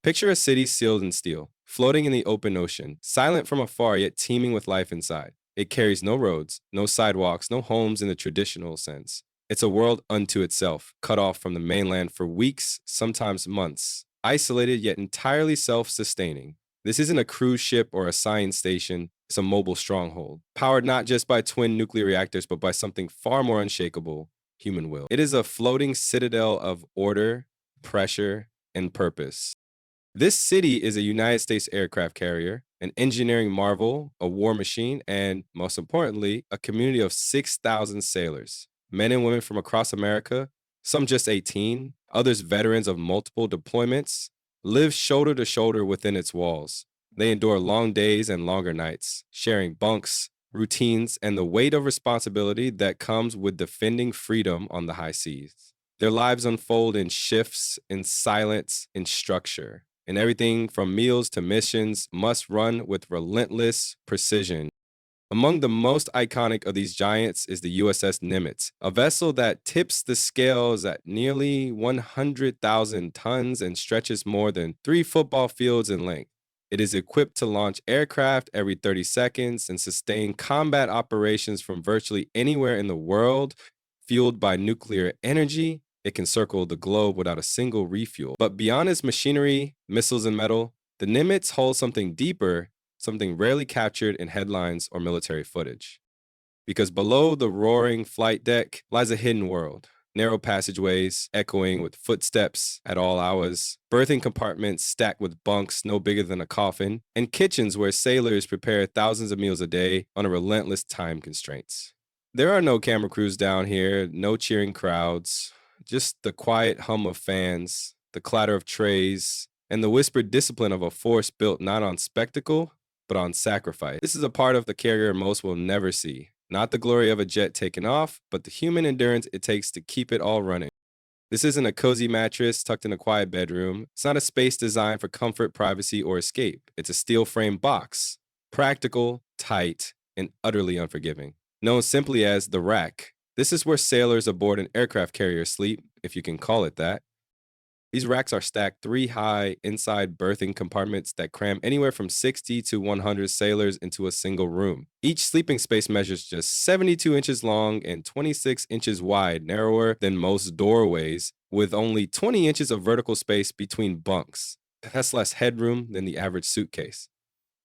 Picture a city sealed in steel, floating in the open ocean, silent from afar yet teeming with life inside. It carries no roads, no sidewalks, no homes in the traditional sense. It's a world unto itself, cut off from the mainland for weeks, sometimes months, isolated yet entirely self sustaining. This isn't a cruise ship or a science station, it's a mobile stronghold, powered not just by twin nuclear reactors, but by something far more unshakable: human will. It is a floating citadel of order, pressure, and purpose. This city is a United States aircraft carrier, an engineering marvel, a war machine, and most importantly, a community of 6,000 sailors, men and women from across America, some just 18, others veterans of multiple deployments, live shoulder to shoulder within its walls. They endure long days and longer nights, sharing bunks, routines, and the weight of responsibility that comes with defending freedom on the high seas. Their lives unfold in shifts, in silence, in structure, and everything from meals to missions must run with relentless precision. Among the most iconic of these giants is the USS Nimitz, a vessel that tips the scales at nearly 100,000 tons and stretches more than 3 football fields in length. It is equipped to launch aircraft every 30 seconds and sustain combat operations from virtually anywhere in the world. Fueled by nuclear energy, it can circle the globe without a single refuel. But beyond its machinery, missiles, and metal, the Nimitz holds something deeper, something rarely captured in headlines or military footage. Because below the roaring flight deck lies a hidden world. Narrow passageways echoing with footsteps at all hours, berthing compartments stacked with bunks no bigger than a coffin, and kitchens where sailors prepare thousands of meals a day on a relentless time constraints. There are no camera crews down here, no cheering crowds, just the quiet hum of fans, the clatter of trays, and the whispered discipline of a force built not on spectacle, but on sacrifice. This is a part of the carrier most will never see. Not the glory of a jet taking off, but the human endurance it takes to keep it all running. This isn't a cozy mattress tucked in a quiet bedroom. It's not a space designed for comfort, privacy, or escape. It's a steel framed box, practical, tight, and utterly unforgiving. Known simply as the rack. This is where sailors aboard an aircraft carrier sleep, if you can call it that. These racks are stacked 3 high inside berthing compartments that cram anywhere from 60 to 100 sailors into a single room. Each sleeping space measures just 72 inches long and 26 inches wide, narrower than most doorways, with only 20 inches of vertical space between bunks. That's less headroom than the average suitcase.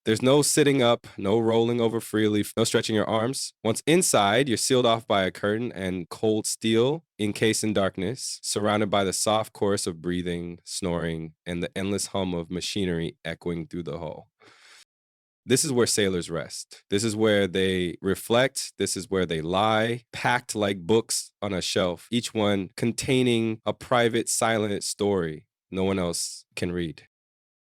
There's no sitting up, no rolling over freely, no stretching your arms. Once inside, you're sealed off by a curtain and cold steel, encased in darkness, surrounded by the soft chorus of breathing, snoring, and the endless hum of machinery echoing through the hull. This is where sailors rest. This is where they reflect. This is where they lie, packed like books on a shelf, each one containing a private, silent story no one else can read.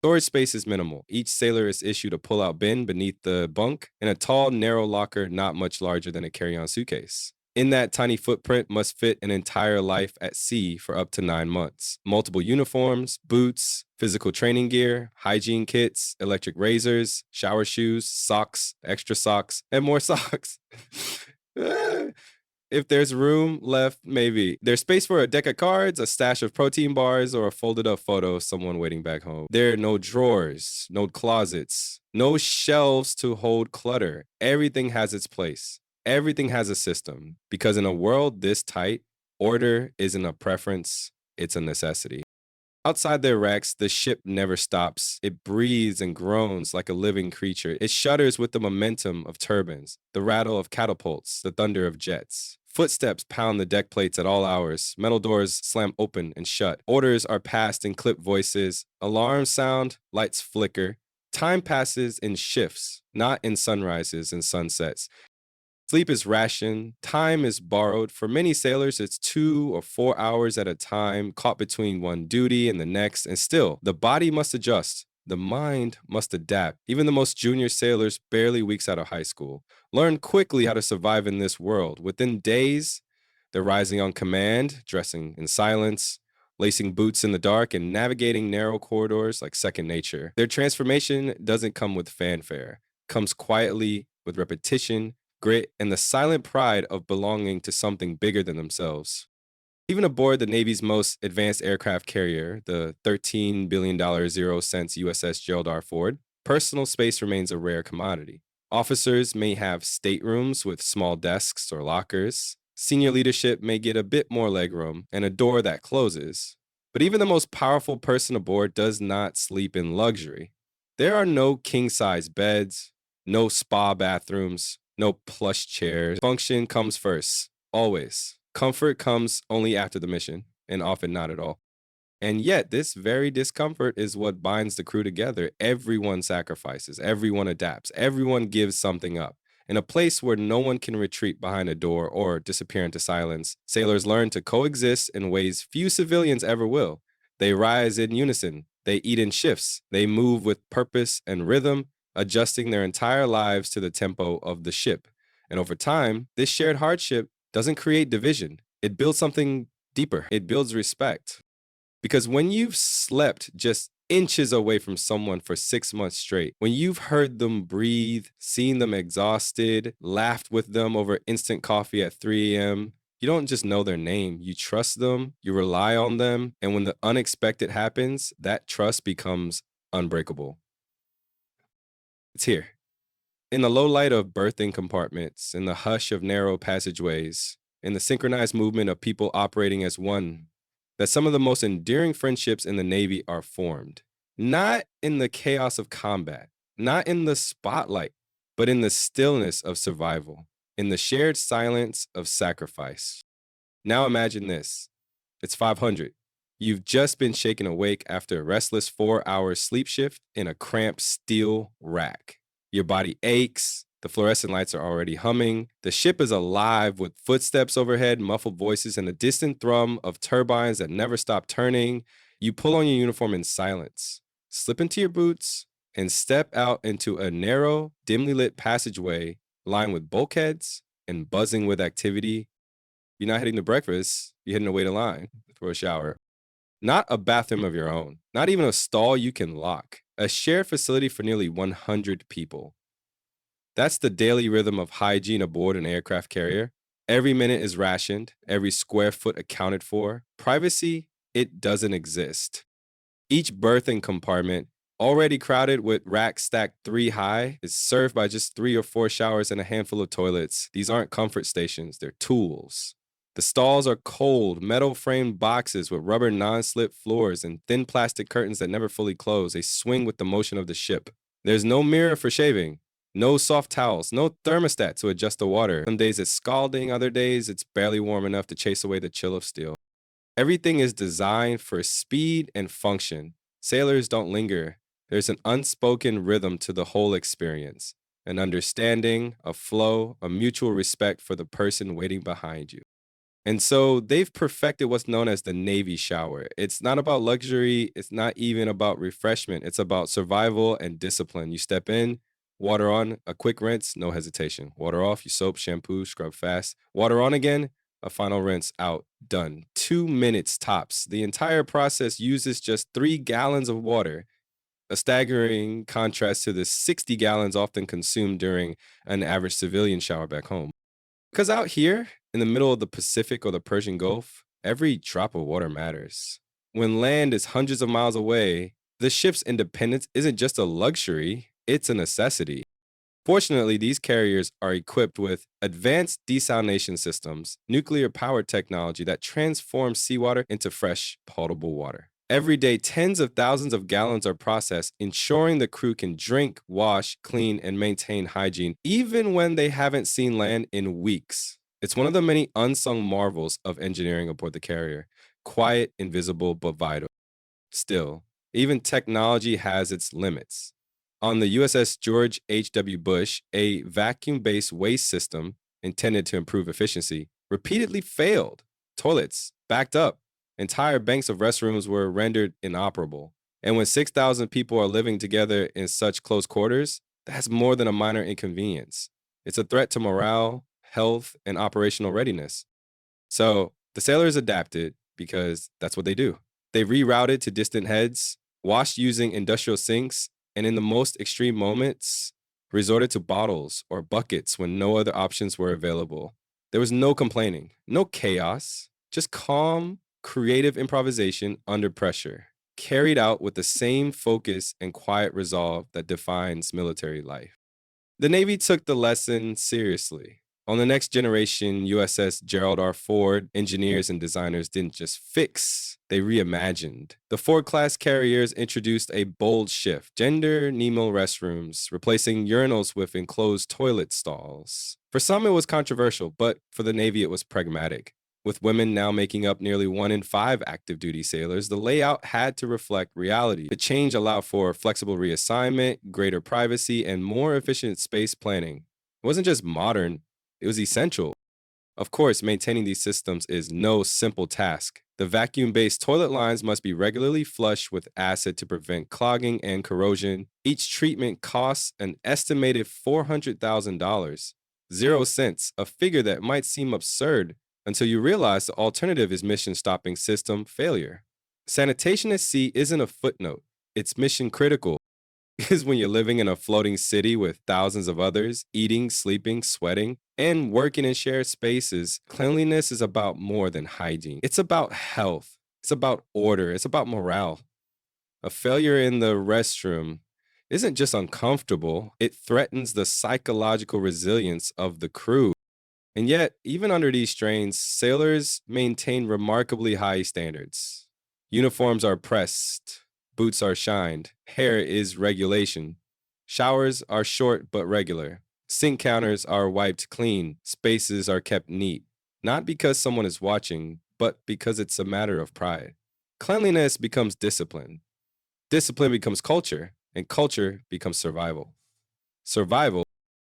Storage space is minimal. Each sailor is issued a pull-out bin beneath the bunk and a tall, narrow locker not much larger than a carry-on suitcase. In that tiny footprint must fit an entire life at sea for up to 9 months. Multiple uniforms, boots, physical training gear, hygiene kits, electric razors, shower shoes, socks, extra socks, and more socks. If there's room left, maybe. There's space for a deck of cards, a stash of protein bars, or a folded up photo of someone waiting back home. There are no drawers, no closets, no shelves to hold clutter. Everything has its place. Everything has a system. Because in a world this tight, order isn't a preference, it's a necessity. Outside their racks, the ship never stops. It breathes and groans like a living creature. It shudders with the momentum of turbines, the rattle of catapults, the thunder of jets. Footsteps pound the deck plates at all hours. Metal doors slam open and shut. Orders are passed in clipped voices. Alarms sound, lights flicker. Time passes in shifts, not in sunrises and sunsets. Sleep is rationed, time is borrowed. For many sailors, it's 2 or 4 hours at a time, caught between one duty and the next. And still, the body must adjust. The mind must adapt. Even the most junior sailors, barely weeks out of high school, learn quickly how to survive in this world. Within days, they're rising on command, dressing in silence, lacing boots in the dark, and navigating narrow corridors like second nature. Their transformation doesn't come with fanfare, it comes quietly with repetition, grit, and the silent pride of belonging to something bigger than themselves. Even aboard the Navy's most advanced aircraft carrier, the $13 billion 0 cents USS Gerald R. Ford, personal space remains a rare commodity. Officers may have staterooms with small desks or lockers. Senior leadership may get a bit more legroom and a door that closes. But even the most powerful person aboard does not sleep in luxury. There are no king-size beds, no spa bathrooms, no plush chairs. Function comes first, always. Comfort comes only after the mission, and often not at all. And yet, this very discomfort is what binds the crew together. Everyone sacrifices, everyone adapts, everyone gives something up. In a place where no one can retreat behind a door or disappear into silence, sailors learn to coexist in ways few civilians ever will. They rise in unison, they eat in shifts, they move with purpose and rhythm, adjusting their entire lives to the tempo of the ship. And over time, this shared hardship doesn't create division, it builds something deeper, it builds respect. Because when you've slept just inches away from someone for 6 months straight, when you've heard them breathe, seen them exhausted, laughed with them over instant coffee at 3 a.m., you don't just know their name. You trust them, you rely on them, and when the unexpected happens, that trust becomes unbreakable. It's here. In the low light of berthing compartments, in the hush of narrow passageways, in the synchronized movement of people operating as one, that some of the most endearing friendships in the Navy are formed. Not in the chaos of combat, not in the spotlight, but in the stillness of survival, in the shared silence of sacrifice. Now imagine this. It's 500. You've just been shaken awake after a restless 4-hour sleep shift in a cramped steel rack. Your body aches. The fluorescent lights are already humming. The ship is alive with footsteps overhead, muffled voices, and the distant thrum of turbines that never stop turning. You pull on your uniform in silence, slip into your boots, and step out into a narrow, dimly lit passageway lined with bulkheads and buzzing with activity. You're not heading to breakfast, you're heading to wait in line for a shower. Not a bathroom of your own, not even a stall you can lock, a shared facility for nearly 100 people. That's the daily rhythm of hygiene aboard an aircraft carrier. Every minute is rationed, every square foot accounted for. Privacy, it doesn't exist. Each berthing compartment, already crowded with racks stacked 3 high, is served by just 3 or 4 showers and a handful of toilets. These aren't comfort stations, they're tools. The stalls are cold, metal-framed boxes with rubber non-slip floors and thin plastic curtains that never fully close. They swing with the motion of the ship. There's no mirror for shaving, no soft towels, no thermostat to adjust the water. Some days it's scalding, other days it's barely warm enough to chase away the chill of steel. Everything is designed for speed and function. Sailors don't linger. There's an unspoken rhythm to the whole experience, an understanding, a flow, a mutual respect for the person waiting behind you. And so they've perfected what's known as the Navy shower. It's not about luxury. It's not even about refreshment. It's about survival and discipline. You step in, water on, a quick rinse, no hesitation. Water off, you soap, shampoo, scrub fast. Water on again, a final rinse, out, done. 2 minutes tops. The entire process uses just 3 gallons of water, a staggering contrast to the 60 gallons often consumed during an average civilian shower back home. Because out here, in the middle of the Pacific or the Persian Gulf, every drop of water matters. When land is hundreds of miles away, the ship's independence isn't just a luxury, it's a necessity. Fortunately, these carriers are equipped with advanced desalination systems, nuclear-powered technology that transforms seawater into fresh, potable water. Every day, tens of thousands of gallons are processed, ensuring the crew can drink, wash, clean, and maintain hygiene, even when they haven't seen land in weeks. It's one of the many unsung marvels of engineering aboard the carrier. Quiet, invisible, but vital. Still, even technology has its limits. On the USS George H.W. Bush, a vacuum-based waste system intended to improve efficiency repeatedly failed. Toilets backed up. Entire banks of restrooms were rendered inoperable. And when 6,000 people are living together in such close quarters, that's more than a minor inconvenience. It's a threat to morale, health, and operational readiness. So the sailors adapted because that's what they do. They rerouted to distant heads, washed using industrial sinks, and in the most extreme moments, resorted to bottles or buckets when no other options were available. There was no complaining, no chaos, Just calm, creative improvisation under pressure, carried out with the same focus and quiet resolve that defines military life. The Navy took the lesson seriously. On the next generation USS Gerald R. Ford, engineers and designers didn't just fix, they reimagined. The Ford class carriers introduced a bold shift: gender Nemo restrooms, replacing urinals with enclosed toilet stalls. For some, it was controversial, but for the Navy, it was pragmatic. With women now making up nearly 1 in 5 active duty sailors, the layout had to reflect reality. The change allowed for flexible reassignment, greater privacy, and more efficient space planning. It wasn't just modern, it was essential. Of course, maintaining these systems is no simple task. The vacuum-based toilet lines must be regularly flushed with acid to prevent clogging and corrosion. Each treatment costs an estimated $400,000. 0 cents, a figure that might seem absurd until you realize the alternative is mission-stopping system failure. Sanitation at sea isn't a footnote. It's mission critical. Because when you're living in a floating city with thousands of others, eating, sleeping, sweating, and working in shared spaces, cleanliness is about more than hygiene. It's about health. It's about order. It's about morale. A failure in the restroom isn't just uncomfortable, it threatens the psychological resilience of the crew. And yet, even under these strains, sailors maintain remarkably high standards. Uniforms are pressed, boots are shined, hair is regulation. Showers are short but regular. Sink counters are wiped clean, spaces are kept neat. Not because someone is watching, but because it's a matter of pride. Cleanliness becomes discipline. Discipline becomes culture, and culture becomes survival. Survival,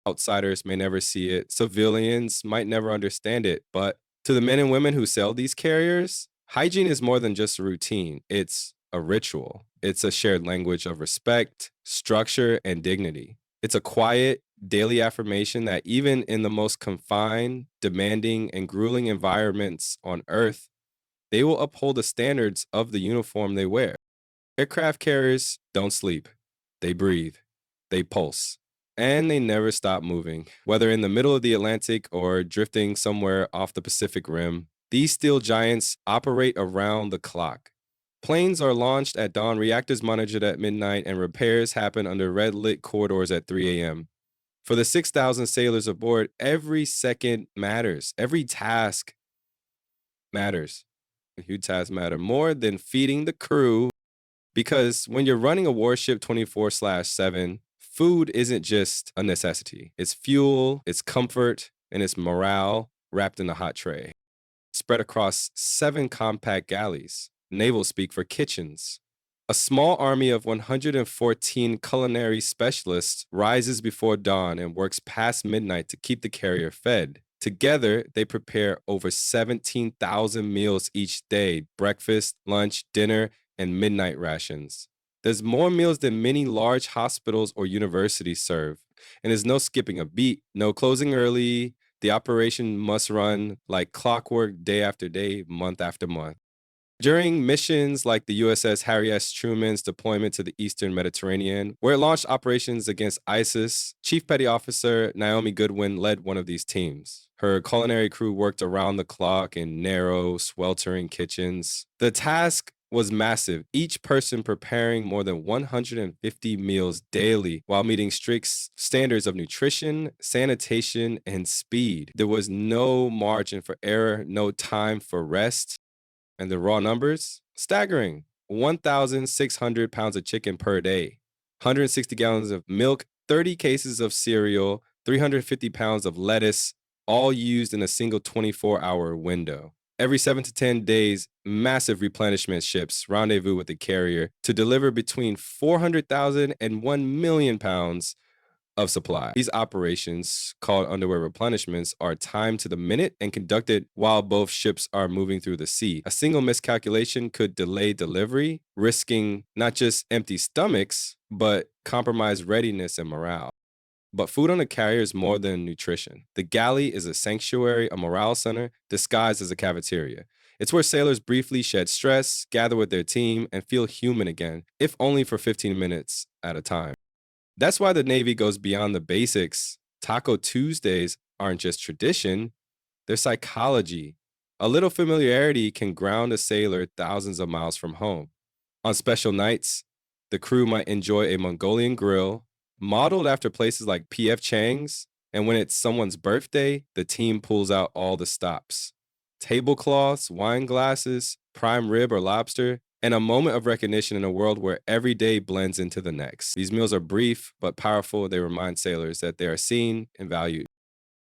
outsiders may never see it, civilians might never understand it, but to the men and women who sail these carriers, hygiene is more than just a routine. It's a ritual. It's a shared language of respect, structure, and dignity. It's a quiet, daily affirmation that even in the most confined, demanding, and grueling environments on Earth, they will uphold the standards of the uniform they wear. Aircraft carriers don't sleep. They breathe. They pulse. And they never stop moving. Whether in the middle of the Atlantic or drifting somewhere off the Pacific Rim, these steel giants operate around the clock. Planes are launched at dawn, reactors monitored at midnight, and repairs happen under red lit corridors at 3 a.m. For the 6,000 sailors aboard, every second matters. Every task matters. Huge tasks matter more than feeding the crew, because when you're running a warship 24/7, food isn't just a necessity. It's fuel, it's comfort, and it's morale wrapped in a hot tray, spread across 7 compact galleys, naval speak for kitchens. A small army of 114 culinary specialists rises before dawn and works past midnight to keep the carrier fed. Together, they prepare over 17,000 meals each day: breakfast, lunch, dinner, and midnight rations. There's more meals than many large hospitals or universities serve. And there's no skipping a beat, no closing early. The operation must run like clockwork day after day, month after month. During missions like the USS Harry S. Truman's deployment to the Eastern Mediterranean, where it launched operations against ISIS, Chief Petty Officer Naomi Goodwin led one of these teams. Her culinary crew worked around the clock in narrow, sweltering kitchens. The task was massive, each person preparing more than 150 meals daily while meeting strict standards of nutrition, sanitation, and speed. There was no margin for error, no time for rest. And the raw numbers? Staggering. 1,600 pounds of chicken per day, 160 gallons of milk, 30 cases of cereal, 350 pounds of lettuce, all used in a single 24-hour window. Every 7 to 10 days, massive replenishment ships rendezvous with the carrier to deliver between 400,000 and 1 million pounds of supply. These operations, called underwear replenishments, are timed to the minute and conducted while both ships are moving through the sea. A single miscalculation could delay delivery, risking not just empty stomachs, but compromised readiness and morale. But food on a carrier is more than nutrition. The galley is a sanctuary, a morale center, disguised as a cafeteria. It's where sailors briefly shed stress, gather with their team, and feel human again, if only for 15 minutes at a time. That's why the Navy goes beyond the basics. Taco Tuesdays aren't just tradition, they're psychology. A little familiarity can ground a sailor thousands of miles from home. On special nights, the crew might enjoy a Mongolian grill modeled after places like P.F. Chang's, and when it's someone's birthday, the team pulls out all the stops. Tablecloths, wine glasses, prime rib or lobster, and a moment of recognition in a world where every day blends into the next. These meals are brief but powerful. They remind sailors that they are seen and valued.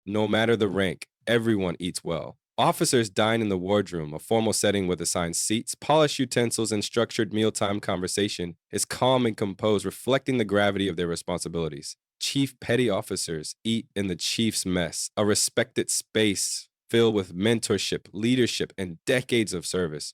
No matter the rank, everyone eats well. Officers dine in the wardroom, a formal setting with assigned seats, polished utensils, and structured mealtime conversation is calm and composed, reflecting the gravity of their responsibilities. Chief petty officers eat in the chief's mess, a respected space filled with mentorship, leadership, and decades of service.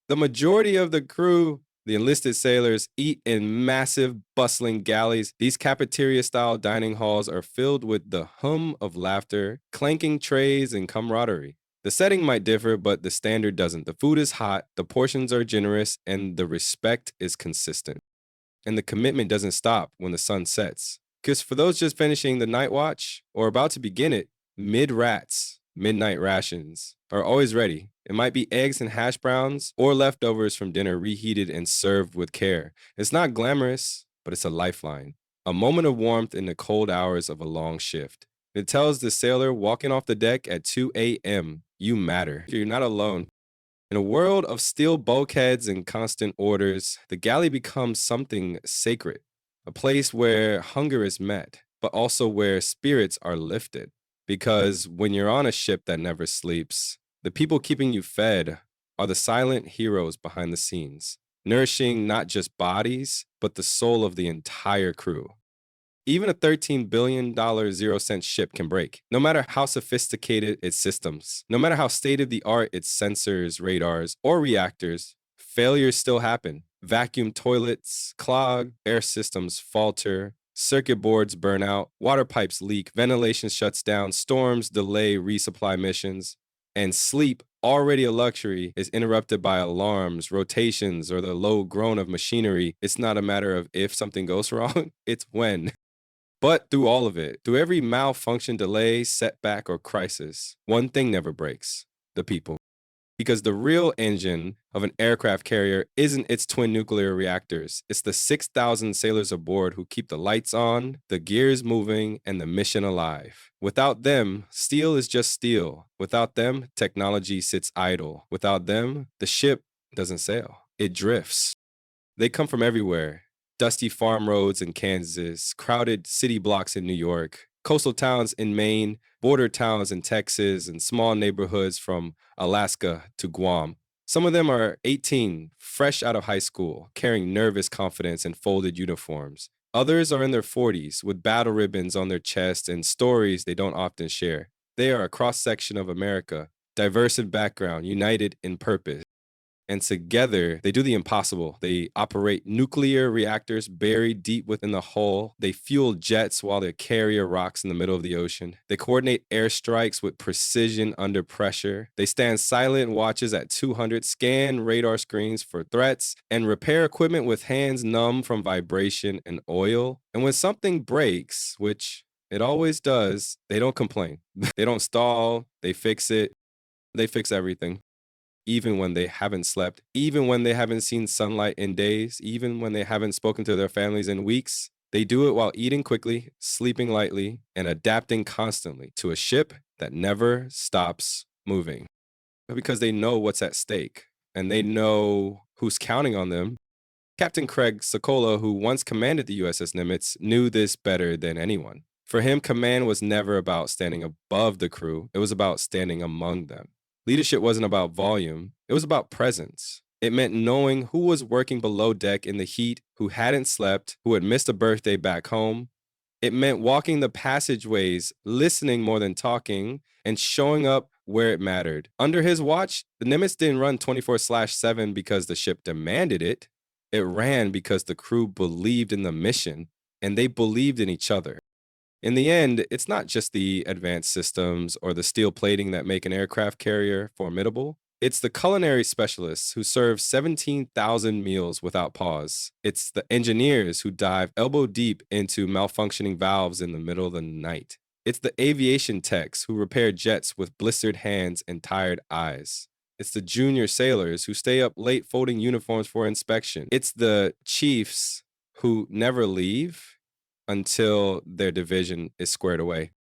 The majority of the crew, the enlisted sailors, eat in massive, bustling galleys. These cafeteria-style dining halls are filled with the hum of laughter, clanking trays, and camaraderie. The setting might differ, but the standard doesn't. The food is hot, the portions are generous, and the respect is consistent. And the commitment doesn't stop when the sun sets. Because for those just finishing the night watch or about to begin it, mid-rats, midnight rations, are always ready. It might be eggs and hash browns or leftovers from dinner reheated and served with care. It's not glamorous, but it's a lifeline. A moment of warmth in the cold hours of a long shift. It tells the sailor walking off the deck at 2 a.m., you matter. You're not alone. In a world of steel bulkheads and constant orders, the galley becomes something sacred, a place where hunger is met, but also where spirits are lifted. Because when you're on a ship that never sleeps, the people keeping you fed are the silent heroes behind the scenes, nourishing not just bodies, but the soul of the entire crew. Even a $13 billion zero-cent ship can break, no matter how sophisticated its systems, no matter how state-of-the-art its sensors, radars, or reactors, failures still happen. Vacuum toilets clog, air systems falter, circuit boards burn out, water pipes leak, ventilation shuts down, storms delay resupply missions, and sleep, already a luxury, is interrupted by alarms, rotations, or the low groan of machinery. It's not a matter of if something goes wrong, it's when. But through all of it, through every malfunction, delay, setback, or crisis, one thing never breaks: the people. Because the real engine of an aircraft carrier isn't its twin nuclear reactors. It's the 6,000 sailors aboard who keep the lights on, the gears moving, and the mission alive. Without them, steel is just steel. Without them, technology sits idle. Without them, the ship doesn't sail. It drifts. They come from everywhere: dusty farm roads in Kansas, crowded city blocks in New York, coastal towns in Maine, border towns in Texas, and small neighborhoods from Alaska to Guam. Some of them are 18, fresh out of high school, carrying nervous confidence and folded uniforms. Others are in their 40s, with battle ribbons on their chests and stories they don't often share. They are a cross-section of America, diverse in background, united in purpose. And together, they do the impossible. They operate nuclear reactors buried deep within the hull. They fuel jets while their carrier rocks in the middle of the ocean. They coordinate airstrikes with precision under pressure. They stand silent watches at 200, scan radar screens for threats, and repair equipment with hands numb from vibration and oil. And when something breaks, which it always does, they don't complain. They don't stall. They fix it. They fix everything. Even when they haven't slept, even when they haven't seen sunlight in days, even when they haven't spoken to their families in weeks, they do it while eating quickly, sleeping lightly, and adapting constantly to a ship that never stops moving. Because they know what's at stake, and they know who's counting on them. Captain Craig Sokola, who once commanded the USS Nimitz, knew this better than anyone. For him, command was never about standing above the crew, it was about standing among them. Leadership wasn't about volume, it was about presence. It meant knowing who was working below deck in the heat, who hadn't slept, who had missed a birthday back home. It meant walking the passageways, listening more than talking, and showing up where it mattered. Under his watch, the Nimitz didn't run 24/7 because the ship demanded it. It ran because the crew believed in the mission, and they believed in each other. In the end, it's not just the advanced systems or the steel plating that make an aircraft carrier formidable. It's the culinary specialists who serve 17,000 meals without pause. It's the engineers who dive elbow deep into malfunctioning valves in the middle of the night. It's the aviation techs who repair jets with blistered hands and tired eyes. It's the junior sailors who stay up late folding uniforms for inspection. It's the chiefs who never leave until their division is squared away.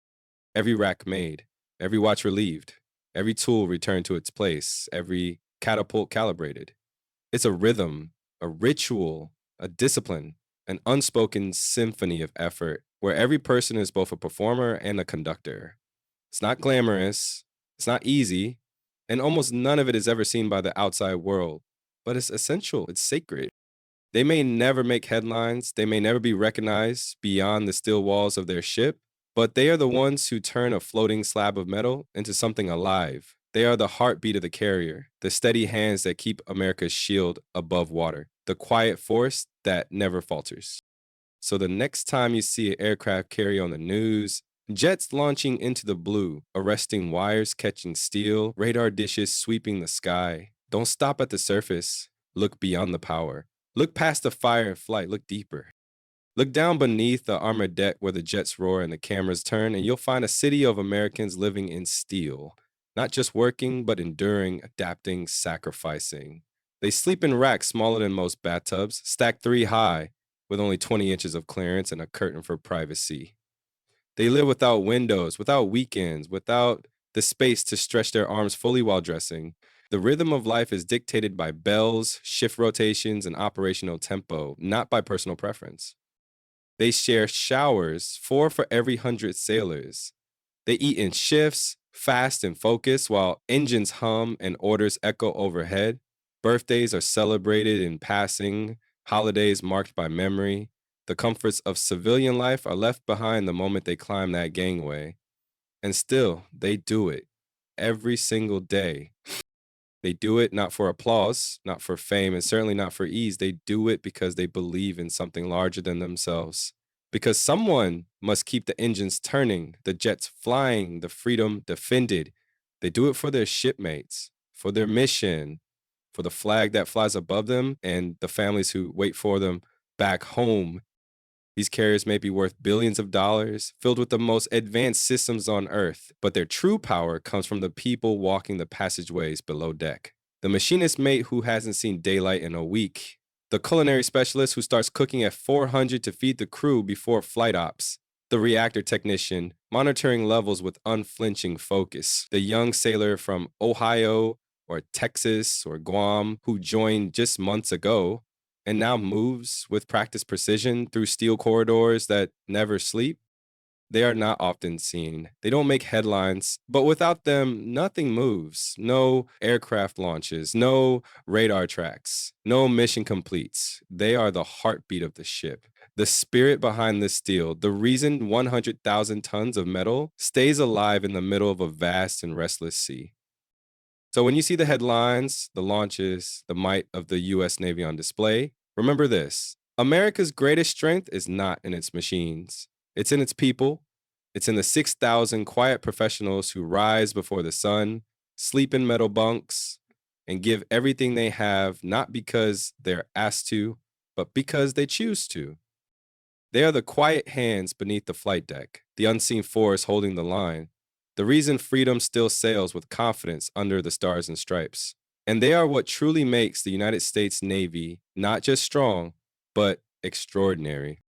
Every rack made, every watch relieved, every tool returned to its place, every catapult calibrated. It's a rhythm, a ritual, a discipline, an unspoken symphony of effort where every person is both a performer and a conductor. It's not glamorous, it's not easy, and almost none of it is ever seen by the outside world, but it's essential, it's sacred. They may never make headlines, they may never be recognized beyond the still walls of their ship, but they are the ones who turn a floating slab of metal into something alive. They are the heartbeat of the carrier, the steady hands that keep America's shield above water, the quiet force that never falters. So the next time you see an aircraft carrier on the news, jets launching into the blue, arresting wires catching steel, radar dishes sweeping the sky, don't stop at the surface. Look beyond the power. Look past the fire and flight. Look deeper. Look down beneath the armored deck where the jets roar and the cameras turn, and you'll find a city of Americans living in steel. Not just working, but enduring, adapting, sacrificing. They sleep in racks smaller than most bathtubs, stacked 3 high, with only 20 inches of clearance and a curtain for privacy. They live without windows, without weekends, without the space to stretch their arms fully while dressing. The rhythm of life is dictated by bells, shift rotations, and operational tempo, not by personal preference. They share showers, 4 for every 100 sailors. They eat in shifts, fast and focused, while engines hum and orders echo overhead. Birthdays are celebrated in passing, holidays marked by memory. The comforts of civilian life are left behind the moment they climb that gangway. And still, they do it every single day. They do it not for applause, not for fame, and certainly not for ease. They do it because they believe in something larger than themselves. Because someone must keep the engines turning, the jets flying, the freedom defended. They do it for their shipmates, for their mission, for the flag that flies above them, and the families who wait for them back home. These carriers may be worth billions of dollars, filled with the most advanced systems on Earth, but their true power comes from the people walking the passageways below deck. The machinist mate who hasn't seen daylight in a week. The culinary specialist who starts cooking at 400 to feed the crew before flight ops. The reactor technician monitoring levels with unflinching focus. The young sailor from Ohio or Texas or Guam who joined just months ago and now moves with practiced precision through steel corridors that never sleep. They are not often seen. They don't make headlines, but without them, nothing moves. No aircraft launches, no radar tracks, no mission completes. They are the heartbeat of the ship. The spirit behind the steel, the reason 100,000 tons of metal stays alive in the middle of a vast and restless sea. So when you see the headlines, the launches, the might of the US Navy on display, remember this. America's greatest strength is not in its machines. It's in its people. It's in the 6,000 quiet professionals who rise before the sun, sleep in metal bunks, and give everything they have, not because they're asked to, but because they choose to. They are the quiet hands beneath the flight deck, the unseen force holding the line, the reason freedom still sails with confidence under the stars and stripes. And they are what truly makes the United States Navy not just strong, but extraordinary.